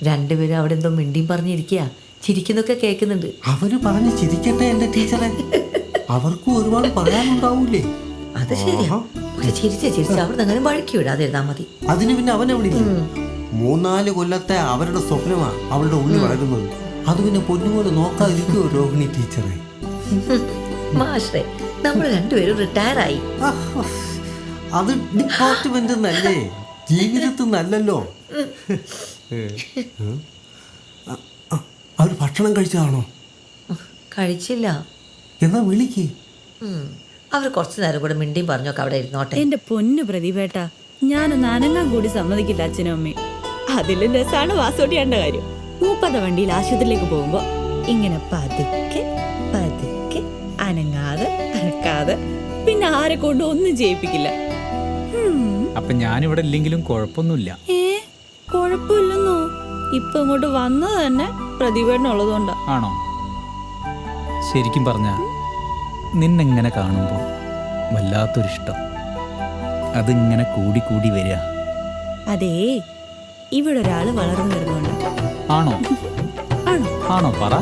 രണ്ടുപേരും അവിടെ എന്തോ മിണ്ടിയും പറഞ്ഞിരിക്കുക, ചിരിക്കുന്നൊക്കെ കേൾക്കുന്നുണ്ട്. അവര് പറഞ്ഞ് ചിരിക്കട്ടെ എന്റെ ടീച്ചറെ, അവർക്കും ഒരുപാട് പറയാനുണ്ടാവൂലേ. അത് ശരിയാ, പക്ഷെ ചിരിച്ച അവിടെ അങ്ങനെ വഴക്കി വിടാതിരുന്നാ മതി. അതിന് പിന്നെ അവനെവിടെ 3-4 കൊല്ലത്തെ അവരുടെ സ്വപ്നമാ അവളുടെ ഉള്ളിൽ വളരുന്നത്. അത് പിന്നെ പൊന്നുപോലെ നോക്കാതിരിക്കുമോ രോഹിണി ടീച്ചറെ? മാഷേ, നമ്മൾ രണ്ടുപേരും റിട്ടയർ ആയി. അത് ഡിപ്പാർട്ട്മെന്റ് നല്ലേ, ജീവിതത്തിൽ നല്ലല്ലോ. അവർ ഭക്ഷണം കഴിച്ചതാണോ? കഴിച്ചില്ല. എന്നാ വിളിക്ക്. അവർ കുറച്ചു നേരം കൂടെ മിണ്ടിയും പറഞ്ഞൊക്കെ അവിടെ ഇരുന്നോട്ടെ. എന്റെ പൊന്നു പ്രതിഭേട്ട, ഞാനൊന്ന് അനങ്ങാൻ കൂടി സമ്മതിക്കില്ല അച്ഛനും അമ്മയും. അതിലും രസാണ് വാസോട്ടിയാണ്ട കാര്യം. മൂപ്പത വണ്ടിയിൽ ആശുപത്രിയിലേക്ക് പോകുമ്പോ ഇങ്ങനെ പതുക്കെ പതുക്കെ അനങ്ങാതെ അനക്കാതെ, പിന്നെ ആരെ കൊണ്ട് ഒന്നും ചെയ്യിപ്പിക്കില്ല. അപ്പൊ ഞാനിവിടെ ഇല്ലെങ്കിലും കുഴപ്പമൊന്നുമില്ല. കുഴപ്പമില്ലെന്നോ? ഇപ്പൊ ഇങ്ങോട്ട് വന്നത് തന്നെ പ്രതിഭേട്ടനുള്ളതുകൊണ്ടാ. ആണോ? ശരിക്കും പറഞ്ഞ നിന്നെങ്ങനെ കാണുമ്പോൾ വല്ലാത്തൊരിഷ്ടം, അതിങ്ങനെ കൂടി കൂടി വരിക. അതേ, ഇവിടെ ഒരാള് വളർന്നു വരുന്നുണ്ട്. ആണോ? ആണോ? ആണോ? പറ.